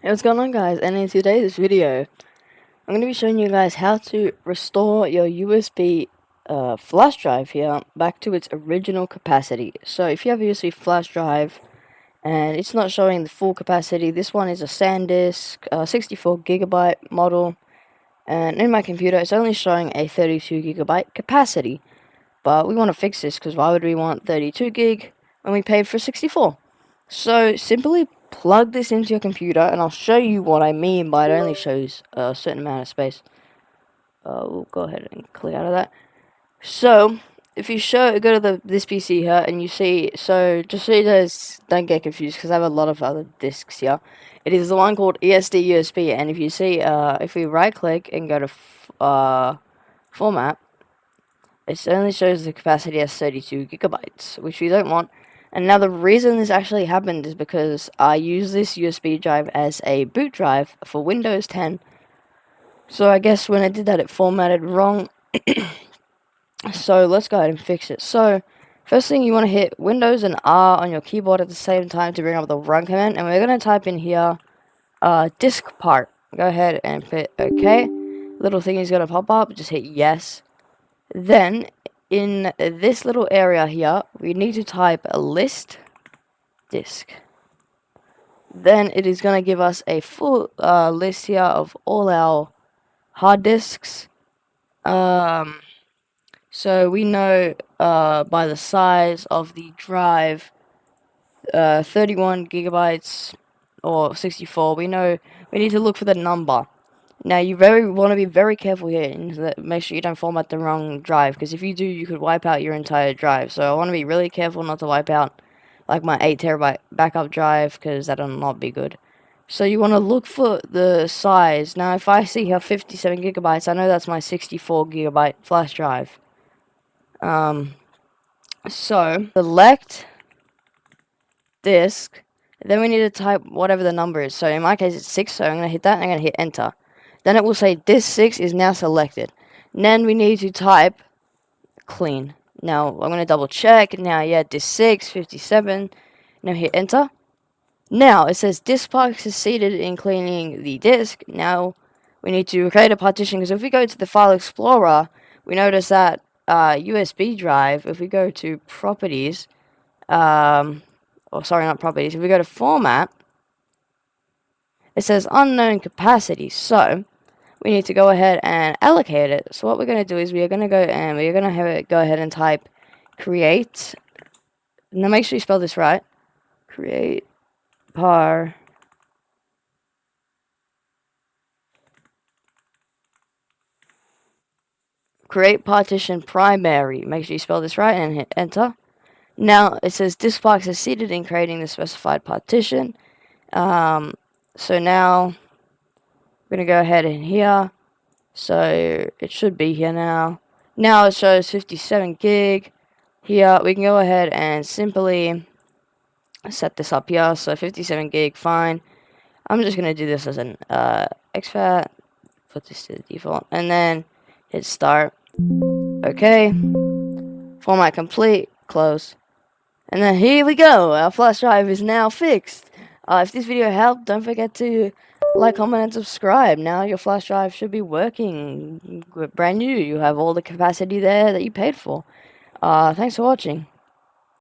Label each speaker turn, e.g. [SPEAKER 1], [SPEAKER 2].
[SPEAKER 1] Hey, what's going on, guys? And in today's video, I'm going to be showing you guys how to restore your USB flash drive here back to its original capacity. So if you have a USB flash drive and it's not showing the full capacity, this one is a SanDisk 64GB model, and in my computer it's only showing a 32GB capacity. But we want to fix this because why would we want 32 gig when we paid for 64? So simply plug this into your computer and I'll show you what I mean by it only shows a certain amount of space. We'll go ahead and click out of that. So if you go to this PC here and you see, so just so you guys don't get confused because I have a lot of other disks here. It is the one called ESD USB, and if you see, if we right click and go to format, it only shows the capacity as 32GB, which we don't want. And now the reason this actually happened is because I use this USB drive as a boot drive for Windows 10. So I guess when I did that it formatted wrong. So let's go ahead and fix it. So first thing, you want to hit Windows and R on your keyboard at the same time to bring up the run command. And we're going to type in here disk part. Go ahead and hit OK. Little thing is going to pop up. Just hit yes. Then in this little area here, we need to type a list disk. Then it is going to give us a full list here of all our hard disks. So we know by the size of the drive, 31 gigabytes or 64, we know we need to look for the number. Now you want to be very careful here and make sure you don't format the wrong drive, because if you do, you could wipe out your entire drive. So I want to be really careful not to wipe out like my 8TB backup drive, because that'll not be good. So you want to look for the size. Now if I see here 57 gigabytes, I know that's my 64GB flash drive. So select disk, then we need to type whatever the number is. So in my case it's 6, so I'm going to hit that and I'm going to hit enter. Then it will say disk 6 is now selected. And then we need to type clean. Now I'm going to double check. Now yeah, disk 6, 57. Now hit enter. Now it says disk part succeeded in cleaning the disk. Now we need to create a partition, because if we go to the file explorer, we notice that USB drive, if we go to properties, or sorry, not properties, if we go to format, it says unknown capacity. So we need to go ahead and allocate it. So what we're going to do is we are going to go and we're going to have it go ahead and type create. Now make sure you spell this right. Create partition primary. Make sure you spell this right and hit enter. Now it says disk part succeeded in creating the specified partition. So now we're going to go ahead in here. So it should be here now. Now it shows 57 gig. Here we can go ahead and simply set this up here. So 57 gig, fine. I'm just going to do this as an exFAT. Put this to the default. And then hit start. Okay. Format complete. Close. And then here we go. Our flash drive is now fixed. If this video helped, don't forget to like, comment, and subscribe. Now your flash drive should be working brand new. You have all the capacity there that you paid for. Thanks for watching.